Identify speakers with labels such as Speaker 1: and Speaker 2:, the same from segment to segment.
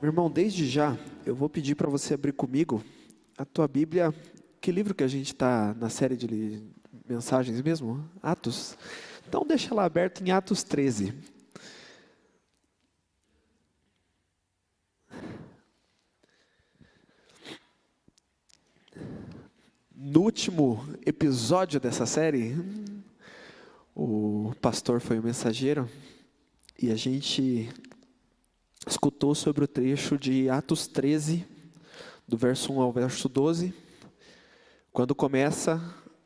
Speaker 1: Meu irmão, desde já, eu vou pedir para você abrir comigo a tua Bíblia. Que livro que a gente está na série de mensagens mesmo? Atos? Então deixa ela aberta em Atos 13. No último episódio dessa série, o pastor foi o mensageiro e a gente escutou sobre o trecho de Atos 13, do verso 1 ao verso 12, quando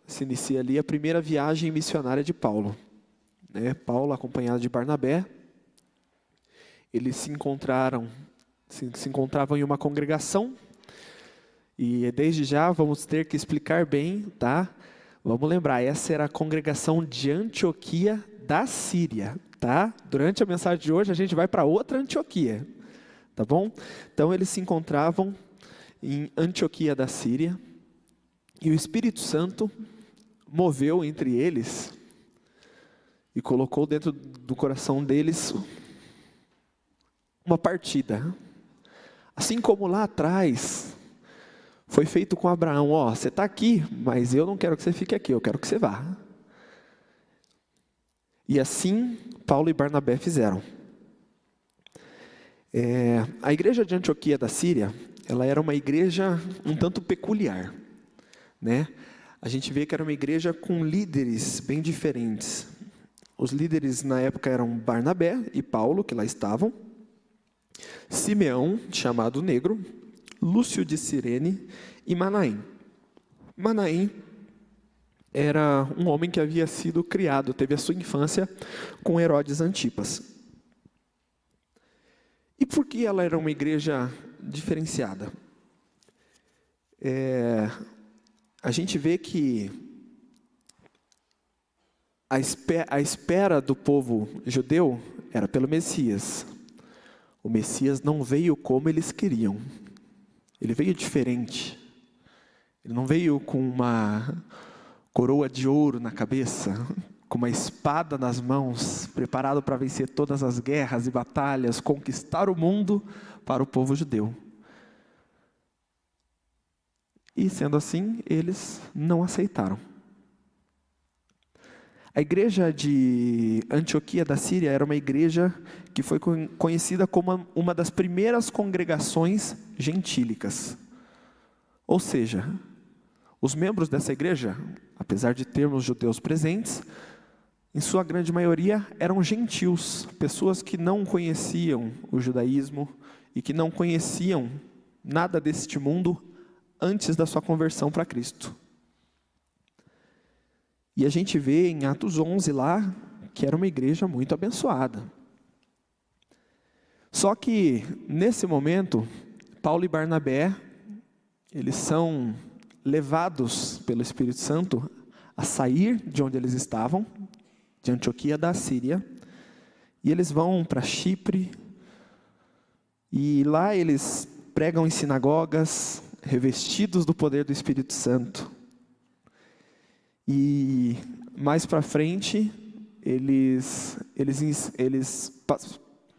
Speaker 1: se inicia ali a primeira viagem missionária de Paulo. Paulo, acompanhado de Barnabé, eles se encontravam em uma congregação, e desde já vamos ter que explicar bem, tá? Vamos lembrar, essa era a congregação de Antioquia da Síria, tá? Durante a mensagem de hoje a gente vai para outra Antioquia, tá bom? Então eles se encontravam em Antioquia da Síria, e o Espírito Santo moveu entre eles e colocou dentro do coração deles uma partida. Assim como lá atrás foi feito com Abraão: você está aqui, mas eu não quero que você fique aqui, eu quero que você vá. E assim Paulo e Barnabé fizeram. A igreja de Antioquia da Síria, ela era uma igreja um tanto peculiar, A gente vê que era uma igreja com líderes bem diferentes. Os líderes na época eram Barnabé e Paulo, que lá estavam, Simeão, chamado Negro, Lúcio de Cirene e Manaém. Manaém era um homem que havia sido criado, teve a sua infância com Herodes Antipas. E por que ela era uma igreja diferenciada? A gente vê que a espera do povo judeu era pelo Messias. O Messias não veio como eles queriam. Ele veio diferente. Ele não veio com uma coroa de ouro na cabeça, com uma espada nas mãos, preparado para vencer todas as guerras e batalhas, conquistar o mundo para o povo judeu. E sendo assim, eles não aceitaram. A igreja de Antioquia da Síria era uma igreja que foi conhecida como uma das primeiras congregações gentílicas. Ou seja, os membros dessa igreja, apesar de termos judeus presentes, em sua grande maioria eram gentios, pessoas que não conheciam o judaísmo e que não conheciam nada deste mundo antes da sua conversão para Cristo. E a gente vê em Atos 11 lá, que era uma igreja muito abençoada. Só que, nesse momento, Paulo e Barnabé, eles são levados pelo Espírito Santo a sair de onde eles estavam, de Antioquia da Síria, e eles vão para Chipre, e lá eles pregam em sinagogas, revestidos do poder do Espírito Santo. E mais para frente, eles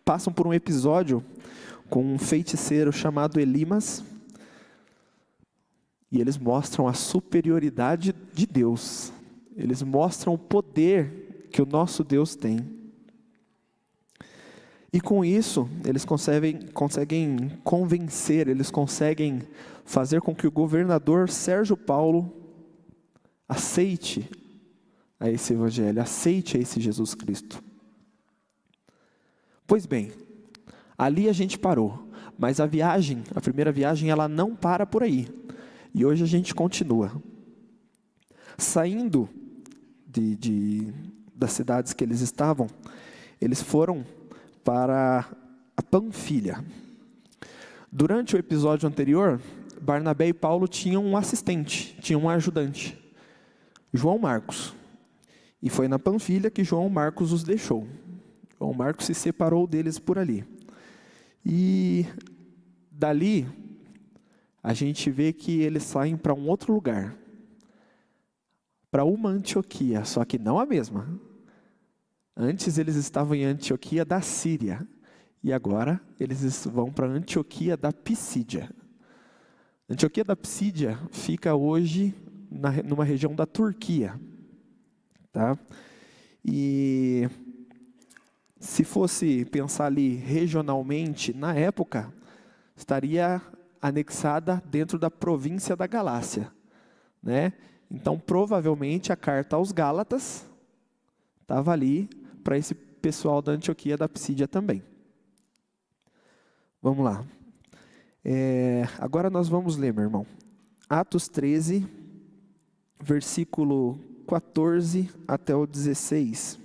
Speaker 1: passam por um episódio com um feiticeiro chamado Elimas, e eles mostram a superioridade de Deus. Eles mostram o poder que o nosso Deus tem. E com isso, eles conseguem convencer, eles conseguem fazer com que o governador Sérgio Paulo aceite a esse evangelho, aceite a esse Jesus Cristo. Pois bem, ali a gente parou, mas a primeira viagem, ela não para por aí. E hoje a gente continua. Saindo das cidades que eles estavam, eles foram para a Panfilha. Durante o episódio anterior, Barnabé e Paulo tinham um assistente, tinham um ajudante, João Marcos. E foi na Panfilha que João Marcos os deixou. João Marcos se separou deles por ali. E dali, a gente vê que eles saem para um outro lugar. Para uma Antioquia, só que não a mesma. Antes eles estavam em Antioquia da Síria, e agora eles vão para Antioquia da Pisídia. Antioquia da Pisídia fica hoje numa região da Turquia, tá? E se fosse pensar ali regionalmente, na época, estaria anexada dentro da província da Galácia, né? Então, provavelmente, a carta aos Gálatas estava ali para esse pessoal da Antioquia da Pisídia também. Vamos lá. Agora nós vamos ler, meu irmão. Atos 13, versículo 14 até o 16.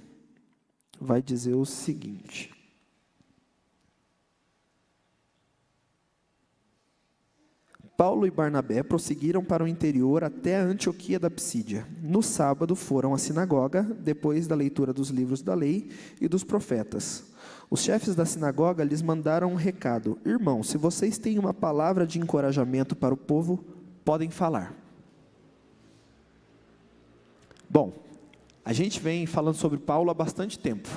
Speaker 1: Vai dizer o seguinte: Paulo e Barnabé prosseguiram para o interior até a Antioquia da Pisídia. No sábado foram à sinagoga, depois da leitura dos livros da lei e dos profetas. Os chefes da sinagoga lhes mandaram um recado: irmãos, se vocês têm uma palavra de encorajamento para o povo, podem falar. Bom, a gente vem falando sobre Paulo há bastante tempo.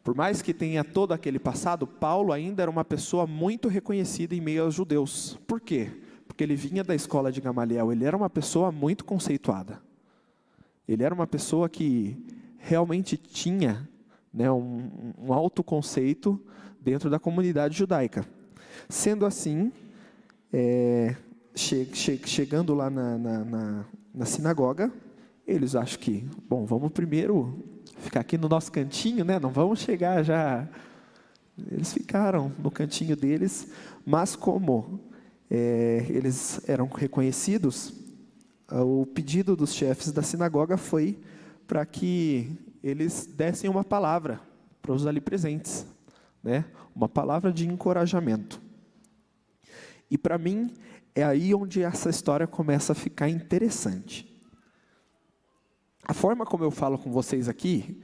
Speaker 1: Por mais que tenha todo aquele passado, Paulo ainda era uma pessoa muito reconhecida em meio aos judeus. Por quê? Porque ele vinha da escola de Gamaliel, ele era uma pessoa muito conceituada. Ele era uma pessoa que realmente tinha, né, um alto conceito dentro da comunidade judaica. Sendo assim, chegando lá na sinagoga, eles acham que, bom, vamos primeiro ficar aqui no nosso cantinho, né? Não vamos chegar já. Eles ficaram no cantinho deles, mas como eles eram reconhecidos, o pedido dos chefes da sinagoga foi para que eles dessem uma palavra para os ali presentes, né? Uma palavra de encorajamento. E para mim, é aí onde essa história começa a ficar interessante. A forma como eu falo com vocês aqui,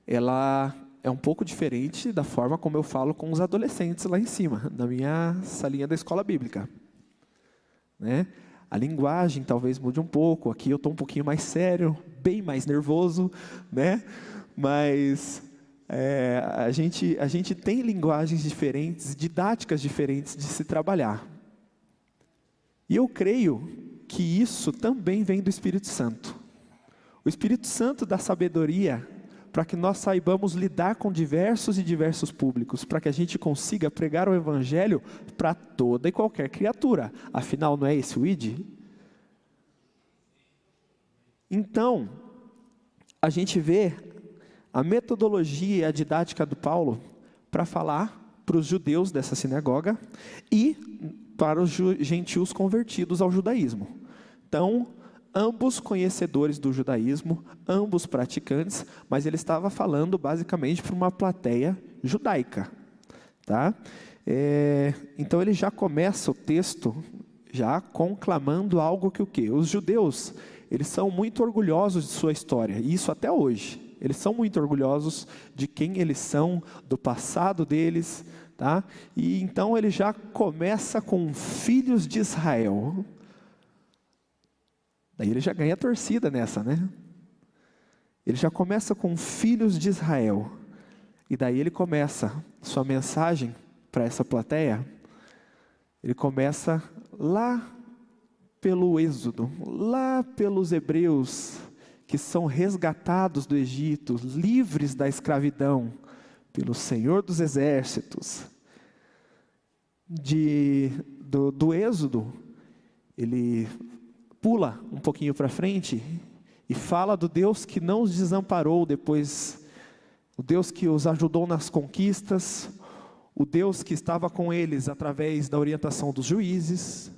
Speaker 1: ela é um pouco diferente da forma como eu falo com os adolescentes lá em cima, na minha salinha da escola bíblica, né? A linguagem talvez mude um pouco, aqui eu estou um pouquinho mais sério, bem mais nervoso, né? Mas a gente tem linguagens diferentes, didáticas diferentes de se trabalhar. E eu creio que isso também vem do Espírito Santo. O Espírito Santo dá sabedoria para que nós saibamos lidar com diversos públicos, para que a gente consiga pregar o Evangelho para toda e qualquer criatura. Afinal, não é esse o ID? Então, a gente vê a metodologia e a didática do Paulo para falar para os judeus dessa sinagoga e para os gentios convertidos ao judaísmo. Então, ambos conhecedores do judaísmo, ambos praticantes, mas ele estava falando basicamente para uma plateia judaica, tá? Então ele já começa o texto já conclamando algo que o quê? Os judeus, eles são muito orgulhosos de sua história, e isso até hoje. Eles são muito orgulhosos de quem eles são, do passado deles, tá? E então ele já começa com filhos de Israel. Daí ele já ganha a torcida nessa, né? Ele já começa com filhos de Israel. E daí ele começa sua mensagem para essa plateia. Ele começa lá pelo Êxodo, lá pelos hebreus que são resgatados do Egito, livres da escravidão, pelo Senhor dos Exércitos. Do Êxodo, ele pula um pouquinho para frente e fala do Deus que não os desamparou depois, o Deus que os ajudou nas conquistas, o Deus que estava com eles através da orientação dos juízes,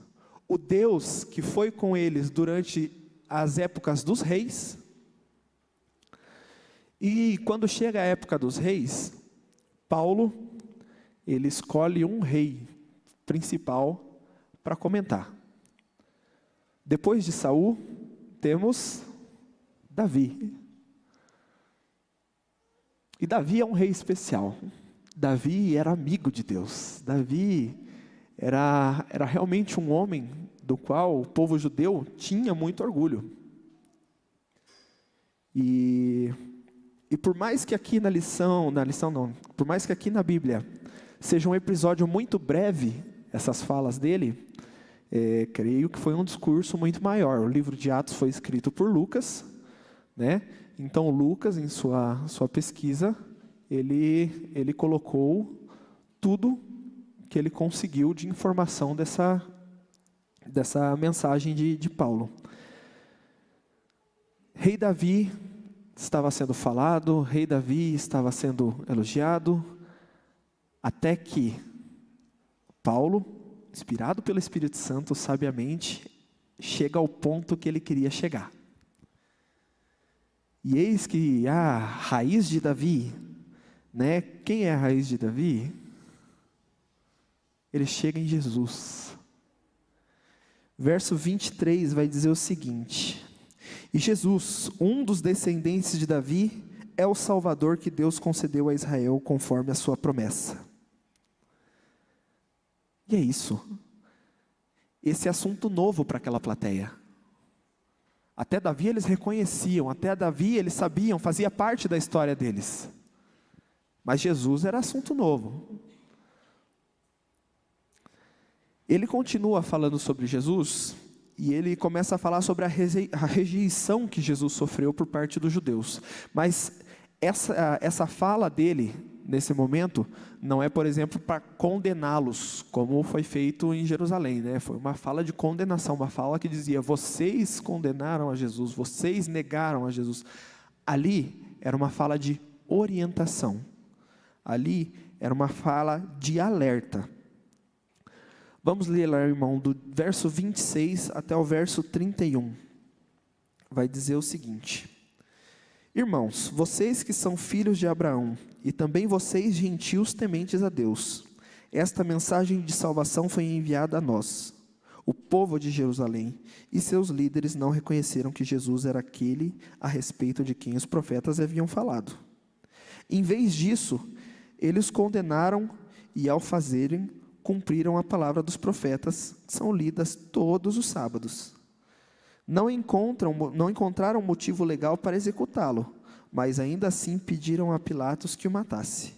Speaker 1: o Deus que foi com eles durante as épocas dos reis. E quando chega a época dos reis, Paulo, ele escolhe um rei principal para comentar. Depois de Saul, temos Davi. E Davi é um rei especial. Davi era amigo de Deus. Davi era realmente um homem do qual o povo judeu tinha muito orgulho. E E por mais que aqui por mais que aqui na Bíblia seja um episódio muito breve, essas falas dele, creio que foi um discurso muito maior. O livro de Atos foi escrito por Lucas, né? Então Lucas, em sua pesquisa, ele colocou tudo que ele conseguiu de informação dessa mensagem de Paulo. Rei Davi estava sendo falado, rei Davi estava sendo elogiado, até que Paulo, inspirado pelo Espírito Santo, sabiamente, chega ao ponto que ele queria chegar. E eis que a raiz de Davi, né? Quem é a raiz de Davi? Ele chega em Jesus. Verso 23 vai dizer o seguinte: e Jesus, um dos descendentes de Davi, é o Salvador que Deus concedeu a Israel conforme a sua promessa. E é isso. Esse assunto novo para aquela plateia. Até Davi eles reconheciam, até Davi eles sabiam, fazia parte da história deles. Mas Jesus era assunto novo. Ele continua falando sobre Jesus, e ele começa a falar sobre a rejeição que Jesus sofreu por parte dos judeus. Mas essa fala dele, nesse momento, não é, por exemplo, para condená-los, como foi feito em Jerusalém, né? Foi uma fala de condenação, uma fala que dizia: vocês condenaram a Jesus, vocês negaram a Jesus. Ali era uma fala de orientação, ali era uma fala de alerta. Vamos ler lá, irmão, do verso 26 até o verso 31. Vai dizer o seguinte: irmãos, vocês que são filhos de Abraão, e também vocês gentios tementes a Deus, esta mensagem de salvação foi enviada a nós, o povo de Jerusalém, e seus líderes não reconheceram que Jesus era aquele a respeito de quem os profetas haviam falado. Em vez disso, eles condenaram e, ao fazerem, cumpriram a palavra dos profetas, que são lidas todos os sábados. Não encontraram motivo legal para executá-lo, mas ainda assim pediram a Pilatos que o matasse.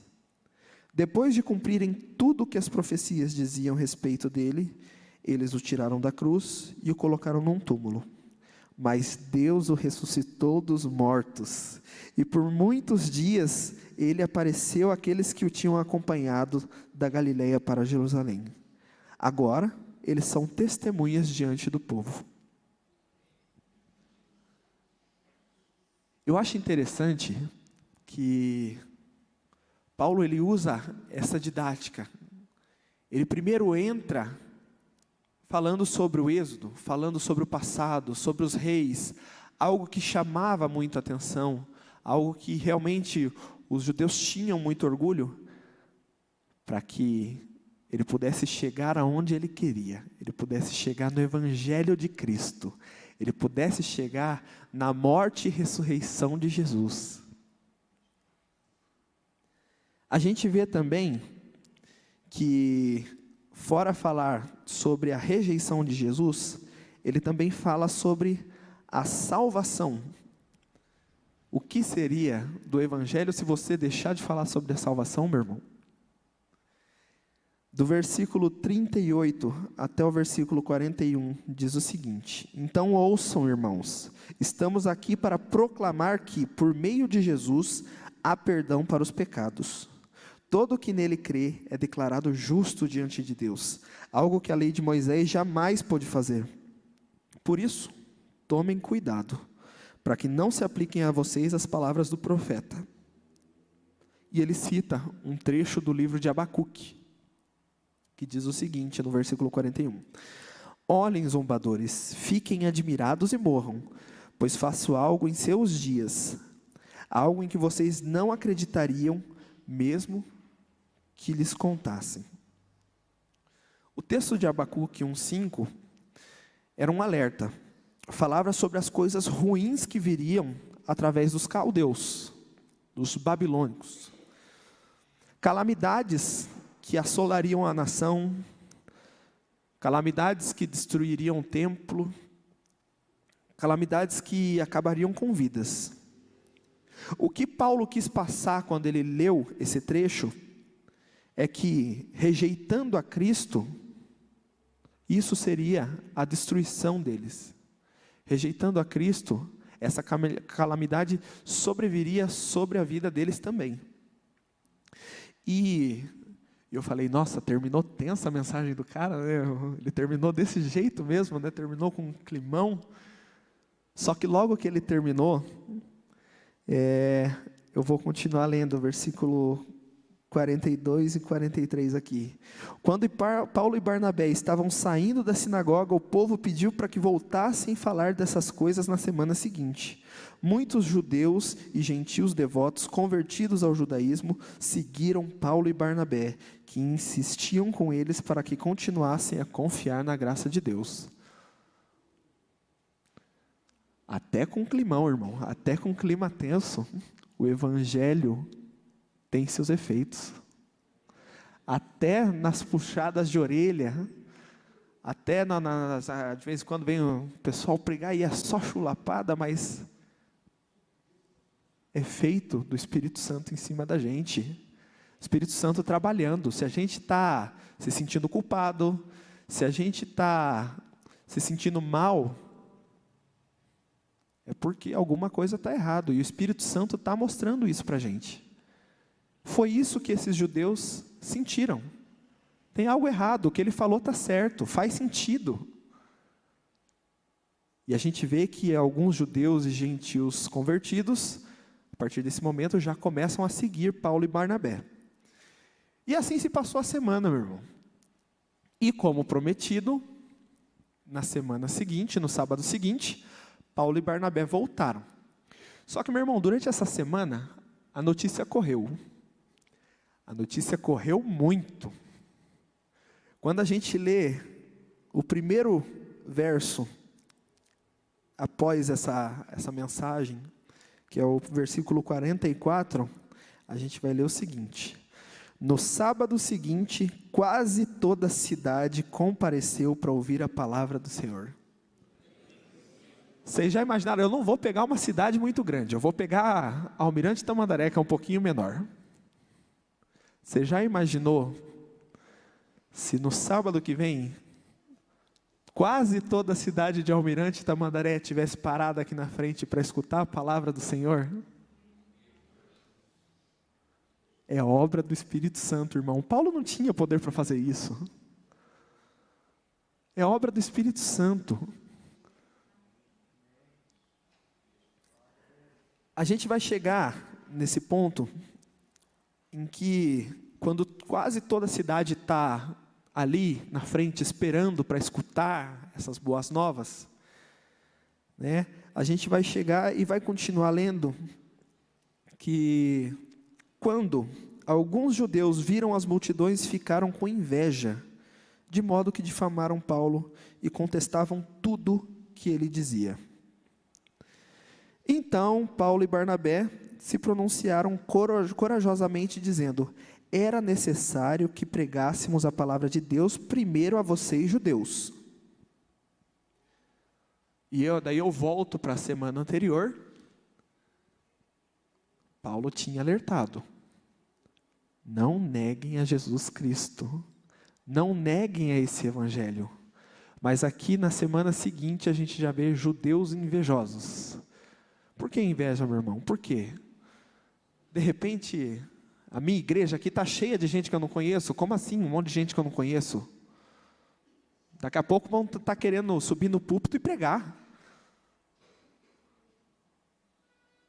Speaker 1: Depois de cumprirem tudo o que as profecias diziam a respeito dele, eles o tiraram da cruz e o colocaram num túmulo. Mas Deus o ressuscitou dos mortos, e por muitos dias ele apareceu àqueles que o tinham acompanhado da Galileia para Jerusalém. Agora, eles são testemunhas diante do povo. Eu acho interessante que Paulo ele usa essa didática. Ele primeiro entra falando sobre o êxodo, falando sobre o passado, sobre os reis, algo que chamava muito a atenção, algo que realmente os judeus tinham muito orgulho, para que ele pudesse chegar aonde ele queria, ele pudesse chegar no Evangelho de Cristo, ele pudesse chegar na morte e ressurreição de Jesus. A gente vê também que, fora falar sobre a rejeição de Jesus, ele também fala sobre a salvação. O que seria do Evangelho se você deixar de falar sobre a salvação, meu irmão? Do versículo 38 até o versículo 41, diz o seguinte: então ouçam, irmãos, estamos aqui para proclamar que, por meio de Jesus, há perdão para os pecados. Todo que nele crê é declarado justo diante de Deus, algo que a lei de Moisés jamais pôde fazer. Por isso, tomem cuidado, para que não se apliquem a vocês as palavras do profeta. E ele cita um trecho do livro de Abacuque, que diz o seguinte, no versículo 41. Olhem, zombadores, fiquem admirados e morram, pois faço algo em seus dias, algo em que vocês não acreditariam, mesmo que lhes contassem. O texto de Abacuque 1:5 era um alerta, falava sobre as coisas ruins que viriam através dos caldeus, dos babilônicos, calamidades que assolariam a nação, calamidades que destruiriam o templo, calamidades que acabariam com vidas. O que Paulo quis passar quando ele leu esse trecho é que, rejeitando a Cristo, isso seria a destruição deles. Rejeitando a Cristo, essa calamidade sobreviria sobre a vida deles também. E eu falei, nossa, terminou tensa a mensagem do cara, né? Ele terminou desse jeito mesmo, né? Terminou com um climão. Só que logo que ele terminou, eu vou continuar lendo o versículo 42 e 43 aqui. Quando Paulo e Barnabé estavam saindo da sinagoga, o povo pediu para que voltassem a falar dessas coisas na semana seguinte. Muitos judeus e gentios devotos, convertidos ao judaísmo, seguiram Paulo e Barnabé, que insistiam com eles para que continuassem a confiar na graça de Deus. Até com climão, irmão, até com clima tenso, o evangelho tem seus efeitos. Até nas puxadas de orelha, até de vez em quando vem o pessoal pregar e é só chulapada, mas é feito do Espírito Santo em cima da gente. O Espírito Santo trabalhando. Se a gente está se sentindo culpado, se a gente está se sentindo mal, é porque alguma coisa está errado, e o Espírito Santo está mostrando isso para a gente. Foi isso que esses judeus sentiram. Tem algo errado, o que ele falou está certo, faz sentido. E a gente vê que alguns judeus e gentios convertidos, a partir desse momento, já começam a seguir Paulo e Barnabé. E assim se passou a semana, meu irmão. E como prometido, na semana seguinte, no sábado seguinte, Paulo e Barnabé voltaram. Só que, meu irmão, durante essa semana, a notícia correu. A notícia correu muito. Quando a gente lê o primeiro verso, após essa mensagem, que é o versículo 44, a gente vai ler o seguinte: no sábado seguinte, quase toda a cidade compareceu para ouvir a palavra do Senhor. Vocês já imaginaram, eu não vou pegar uma cidade muito grande, eu vou pegar Almirante Tamandaré, que é um pouquinho menor. Você já imaginou se no sábado que vem, quase toda a cidade de Almirante Tamandaré tivesse parado aqui na frente para escutar a palavra do Senhor? É obra do Espírito Santo, irmão. Paulo não tinha poder para fazer isso. É obra do Espírito Santo. A gente vai chegar nesse ponto em que, quando quase toda a cidade está ali na frente, esperando para escutar essas boas novas, né, a gente vai chegar e vai continuar lendo, que quando alguns judeus viram as multidões, ficaram com inveja, de modo que difamaram Paulo e contestavam tudo que ele dizia. Então, Paulo e Barnabé se pronunciaram corajosamente, dizendo: era necessário que pregássemos a palavra de Deus primeiro a vocês, judeus. E daí eu volto para a semana anterior. Paulo tinha alertado: não neguem a Jesus Cristo, não neguem a esse evangelho. Mas aqui na semana seguinte a gente já vê judeus invejosos. Por que inveja, meu irmão? Por quê? De repente, a minha igreja aqui está cheia de gente que eu não conheço. Como assim, um monte de gente que eu não conheço? Daqui a pouco vão estar querendo subir no púlpito e pregar.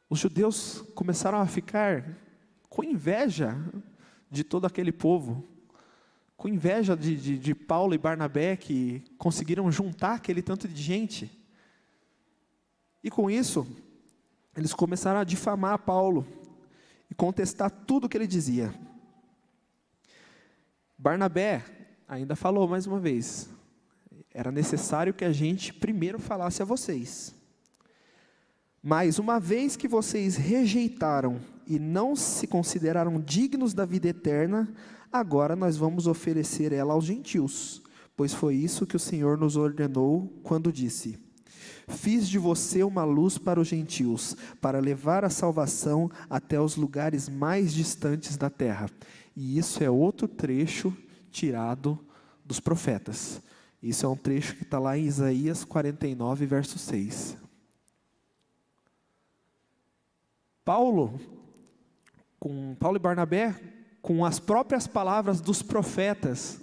Speaker 1: Os judeus começaram a ficar com inveja de todo aquele povo, com inveja de Paulo e Barnabé, que conseguiram juntar aquele tanto de gente. E com isso, eles começaram a difamar Paulo e contestar tudo o que ele dizia. Barnabé ainda falou mais uma vez: era necessário que a gente primeiro falasse a vocês. Mas uma vez que vocês rejeitaram e não se consideraram dignos da vida eterna, agora nós vamos oferecer ela aos gentios, pois foi isso que o Senhor nos ordenou quando disse: Fiz de você uma luz para os gentios, para levar a salvação até os lugares mais distantes da terra. E isso é outro trecho tirado dos profetas. Isso é um trecho que está lá em Isaías 49, verso 6. Paulo e Barnabé, com as próprias palavras dos profetas,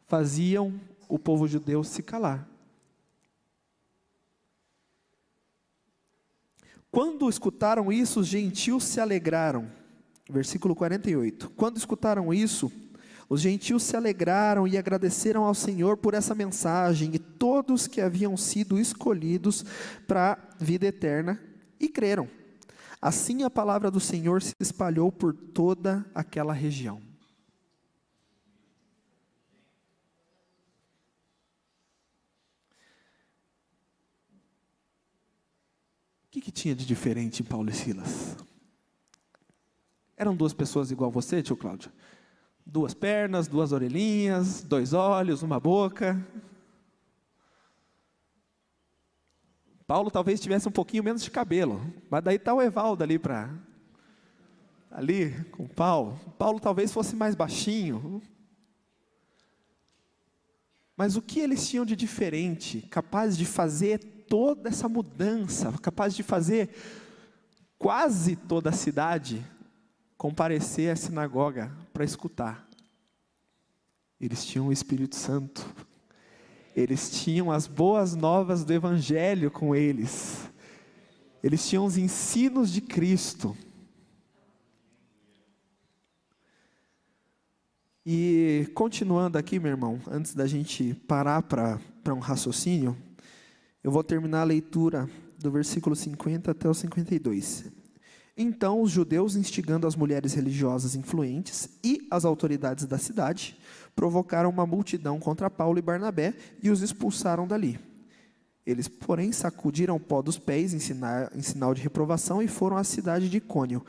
Speaker 1: faziam o povo judeu se calar. Quando escutaram isso, os gentios se alegraram. Versículo 48. Quando escutaram isso, os gentios se alegraram e agradeceram ao Senhor por essa mensagem, e todos que haviam sido escolhidos para a vida eterna, e creram. Assim a palavra do Senhor se espalhou por toda aquela região. O que tinha de diferente em Paulo e Silas? Eram duas pessoas igual você, tio Cláudio? Duas pernas, duas orelhinhas, dois olhos, uma boca. Paulo talvez tivesse um pouquinho menos de cabelo, mas daí está o Evaldo ali com Paulo. Paulo talvez fosse mais baixinho. Mas o que eles tinham de diferente, capaz de fazer toda essa mudança, capaz de fazer quase toda a cidade comparecer à sinagoga para escutar? Eles tinham o Espírito Santo. Eles tinham as boas novas do Evangelho com eles. Eles tinham os ensinos de Cristo. E continuando aqui, meu irmão, antes da gente parar para um raciocínio, eu vou terminar a leitura do versículo 50 até o 52. Então os judeus, instigando as mulheres religiosas influentes e as autoridades da cidade, provocaram uma multidão contra Paulo e Barnabé e os expulsaram dali. Eles, porém, sacudiram o pó dos pés em sinal de reprovação e foram à cidade de Icônio.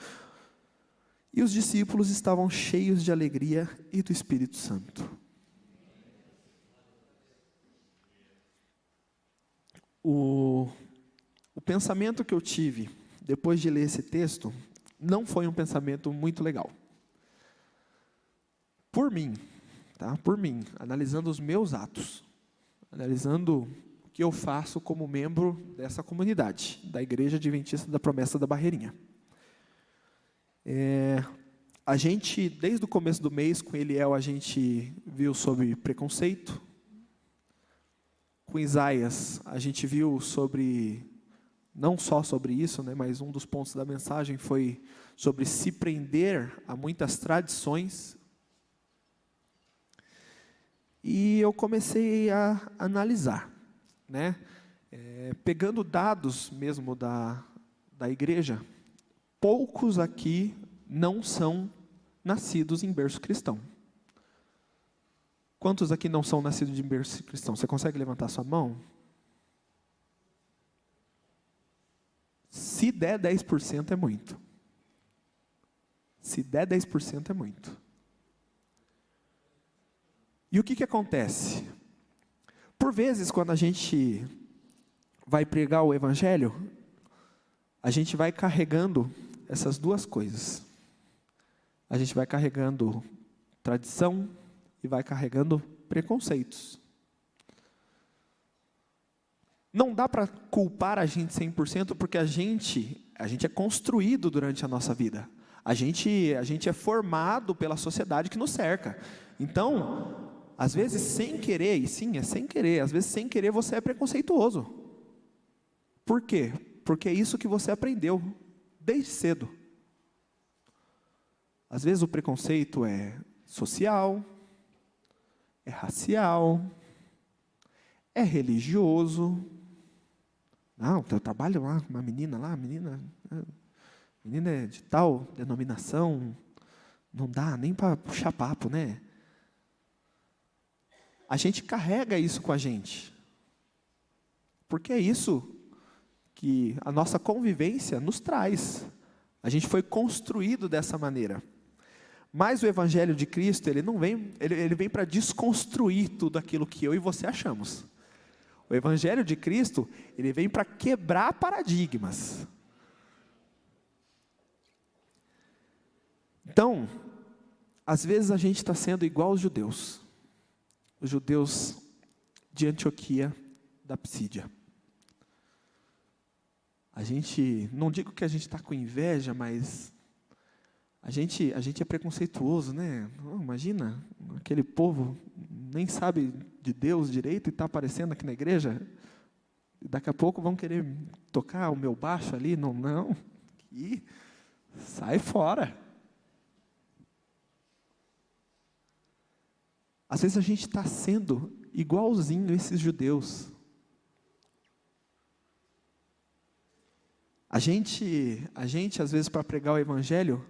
Speaker 1: E os discípulos estavam cheios de alegria e do Espírito Santo. O pensamento que eu tive depois de ler esse texto não foi um pensamento muito legal. Por mim, analisando os meus atos, analisando o que eu faço como membro dessa comunidade, da Igreja Adventista da Promessa da Barreirinha. A gente, desde o começo do mês, com Eliel, a gente viu sobre preconceito. Com Isaías, a gente viu sobre, não só sobre isso, mas um dos pontos da mensagem foi sobre se prender a muitas tradições. E eu comecei a analisar, pegando dados mesmo da igreja, poucos aqui não são nascidos em berço cristão. Quantos aqui não são nascidos de berço cristão? Você consegue levantar sua mão? Se der 10% é muito. Se der 10% é muito. E o que acontece? Por vezes, quando a gente vai pregar o Evangelho, a gente vai carregando essas duas coisas. A gente vai carregando tradição e vai carregando preconceitos. Não dá para culpar a gente 100%, porque a gente é construído durante a nossa vida. A gente é formado pela sociedade que nos cerca. Então, às vezes sem querer, e sim, é sem querer, às vezes sem querer você é preconceituoso. Por quê? Porque é isso que você aprendeu desde cedo. Às vezes o preconceito é social, é racial, é religioso. Não, eu trabalho lá com uma menina lá, menina é de tal denominação, não dá nem para puxar papo, né? A gente carrega isso com a gente, porque é isso que a nossa convivência nos traz. A gente foi construído dessa maneira. Mas o Evangelho de Cristo, ele vem para desconstruir tudo aquilo que eu e você achamos. O Evangelho de Cristo, ele vem para quebrar paradigmas. Então, às vezes a gente está sendo igual aos judeus. Os judeus de Antioquia da Psídia. A gente, não digo que a gente está com inveja, mas a gente é preconceituoso, né? Imagina, aquele povo nem sabe de Deus direito e está aparecendo aqui na igreja. Daqui a pouco vão querer tocar o meu baixo ali, não. E sai fora. Às vezes a gente está sendo igualzinho a esses judeus. A gente às vezes, para pregar o Evangelho,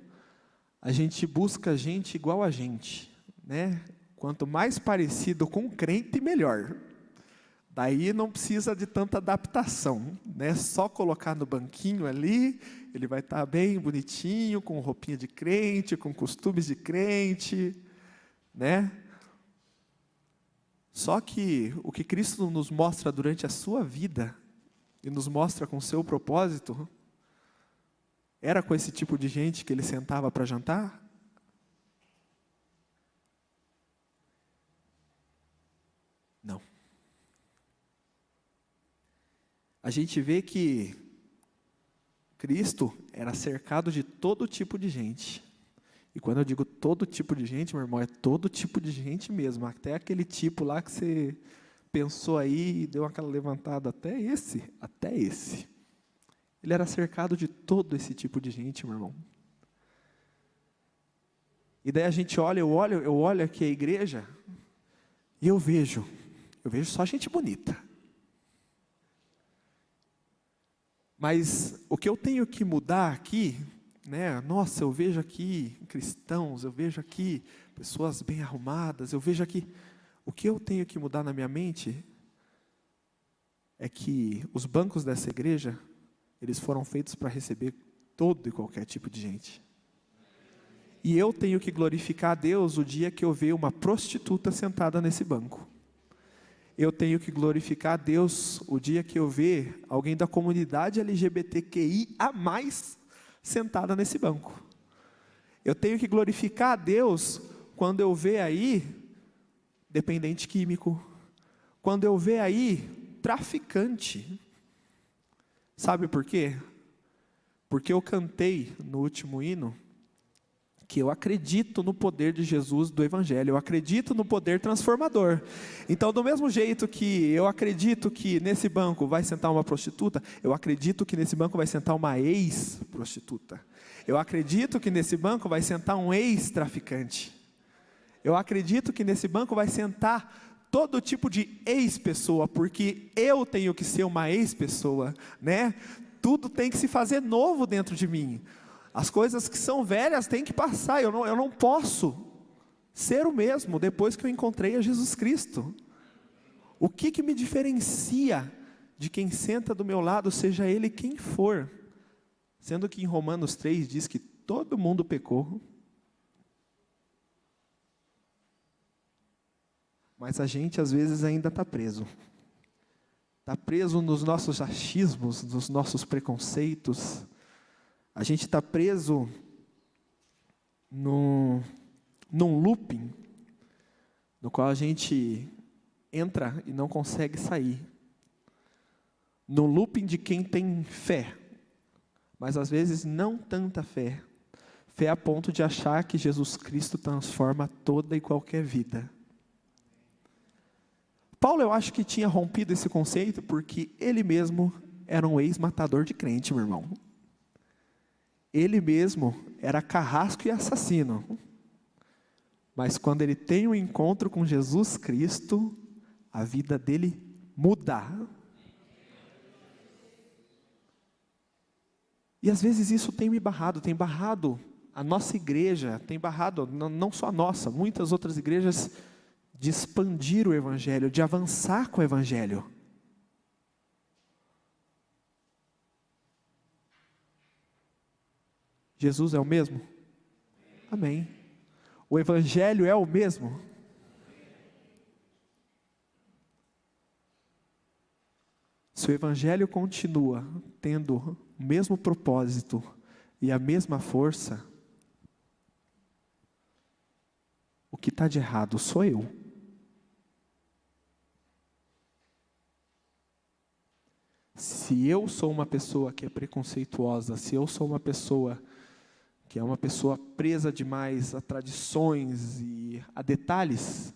Speaker 1: a gente busca gente igual a gente, né? Quanto mais parecido com um crente, melhor. Daí não precisa de tanta adaptação, né? Só colocar no banquinho ali, ele vai estar bem bonitinho, com roupinha de crente, com costumes de crente, né? Só que o que Cristo nos mostra durante a sua vida, e nos mostra com o seu propósito, era com esse tipo de gente que ele sentava para jantar? Não. A gente vê que Cristo era cercado de todo tipo de gente. E quando eu digo todo tipo de gente, meu irmão, é todo tipo de gente mesmo. Até aquele tipo lá que você pensou aí e deu aquela levantada, até esse. Ele era cercado de todo esse tipo de gente, meu irmão. E daí a gente olha, eu olho aqui a igreja, e eu vejo só gente bonita. Mas o que eu tenho que mudar aqui, né? Nossa, eu vejo aqui cristãos, eu vejo aqui pessoas bem arrumadas, eu vejo aqui. O que eu tenho que mudar na minha mente é que os bancos dessa igreja, eles foram feitos para receber todo e qualquer tipo de gente. E eu tenho que glorificar a Deus o dia que eu ver uma prostituta sentada nesse banco. Eu tenho que glorificar a Deus o dia que eu ver alguém da comunidade LGBTQIA+, sentada nesse banco. Eu tenho que glorificar a Deus quando eu ver aí dependente químico, quando eu ver aí traficante. Sabe por quê? Porque eu cantei no último hino que eu acredito no poder de Jesus do Evangelho, eu acredito no poder transformador. Então, do mesmo jeito que eu acredito que nesse banco vai sentar uma prostituta, eu acredito que nesse banco vai sentar uma ex-prostituta. Eu acredito que nesse banco vai sentar um ex-traficante. Eu acredito que nesse banco vai sentar todo tipo de ex-pessoa, porque eu tenho que ser uma ex-pessoa, né? Tudo tem que se fazer novo dentro de mim. As coisas que são velhas têm que passar. Eu não posso ser o mesmo depois que eu encontrei a Jesus Cristo. O que me diferencia de quem senta do meu lado, seja ele quem for? Sendo que em Romanos 3 diz que todo mundo pecou. Mas a gente às vezes ainda está preso. Está preso nos nossos achismos, nos nossos preconceitos. A gente está preso num looping, no qual a gente entra e não consegue sair. No looping de quem tem fé, mas às vezes não tanta fé. Fé a ponto de achar que Jesus Cristo transforma toda e qualquer vida. Paulo, eu acho que tinha rompido esse conceito porque ele mesmo era um ex-matador de crente, meu irmão. Ele mesmo era carrasco e assassino. Mas quando ele tem um encontro com Jesus Cristo, a vida dele muda. E às vezes isso tem me barrado, tem barrado a nossa igreja, tem barrado, não só a nossa, muitas outras igrejas, de expandir o Evangelho, de avançar com o Evangelho. Jesus é o mesmo? Amém. O Evangelho é o mesmo? Se o Evangelho continua tendo o mesmo propósito e a mesma força, o que está de errado sou eu. Se eu sou uma pessoa que é preconceituosa, se eu sou uma pessoa que é uma pessoa presa demais a tradições e a detalhes,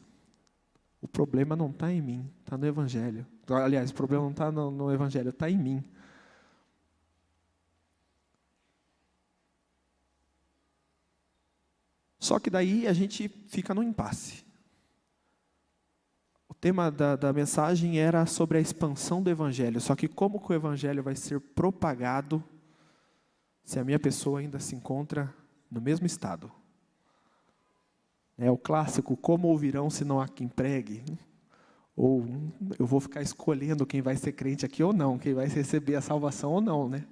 Speaker 1: o problema não está em mim, está no Evangelho. Aliás, o problema não está no Evangelho, está em mim. Só que daí a gente fica no impasse. O tema da mensagem era sobre a expansão do Evangelho. Só que como que o Evangelho vai ser propagado se a minha pessoa ainda se encontra no mesmo estado? É o clássico, como ouvirão se não há quem pregue? Ou eu vou ficar escolhendo quem vai ser crente aqui ou não, quem vai receber a salvação ou não, né?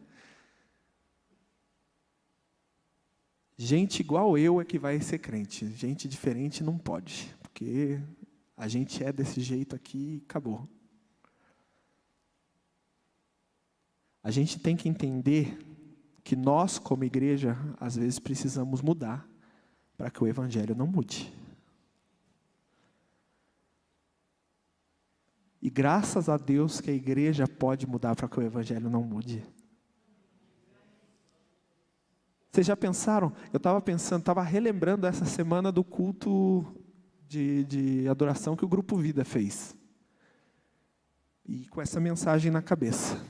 Speaker 1: Gente igual eu é que vai ser crente. Gente diferente não pode, porque a gente é desse jeito aqui e acabou. A gente tem que entender que nós, como igreja, às vezes precisamos mudar para que o Evangelho não mude. E graças a Deus que a igreja pode mudar para que o Evangelho não mude. Vocês já pensaram? Eu estava relembrando essa semana do culto de adoração que o Grupo Vida fez. E com essa mensagem na cabeça.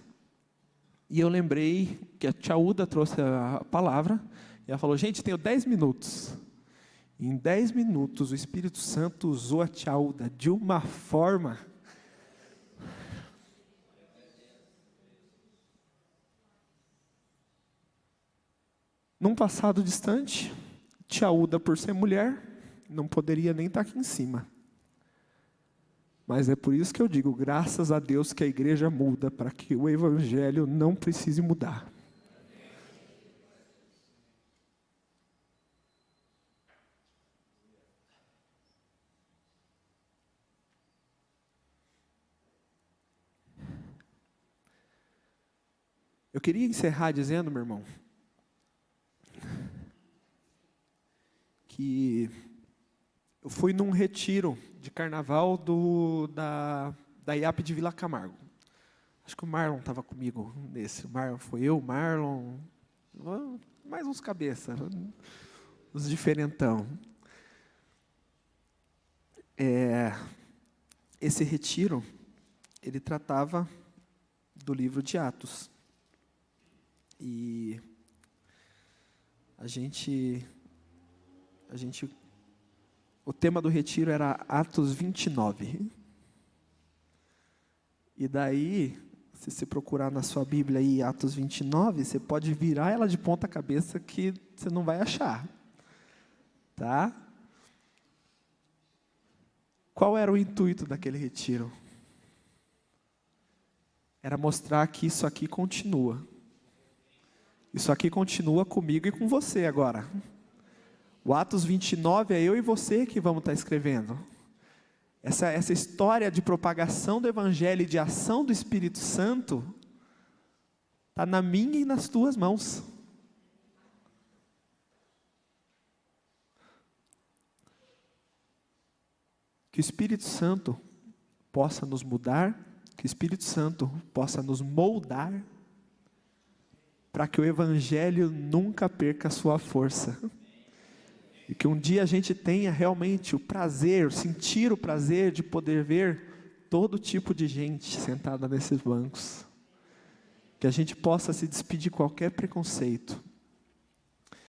Speaker 1: E eu lembrei que a tia Uda trouxe a palavra, e ela falou, gente, tenho 10 minutos. Em 10 minutos, o Espírito Santo usou a tia Uda de uma forma... Num passado distante, tia Uda, por ser mulher, não poderia nem estar aqui em cima. Mas é por isso que eu digo, graças a Deus que a igreja muda, para que o Evangelho não precise mudar. Eu queria encerrar dizendo, meu irmão, que eu fui num retiro de carnaval da IAP de Vila Camargo. Acho que o Marlon estava comigo nesse. O Marlon foi eu, o Marlon, mais uns cabeça, os diferentão. Esse retiro, ele tratava do livro de Atos. E o tema do retiro era Atos 29. E daí, se você procurar na sua Bíblia aí Atos 29, você pode virar ela de ponta cabeça que você não vai achar. Tá? Qual era o intuito daquele retiro? Era mostrar que isso aqui continua. Isso aqui continua comigo e com você agora. O Atos 29 é eu e você que vamos estar escrevendo. Essa história de propagação do Evangelho e de ação do Espírito Santo está na minha e nas tuas mãos. Que o Espírito Santo possa nos mudar, que o Espírito Santo possa nos moldar, para que o Evangelho nunca perca a sua força. E que um dia a gente tenha realmente o prazer, sentir o prazer de poder ver todo tipo de gente sentada nesses bancos. Que a gente possa se despedir de qualquer preconceito,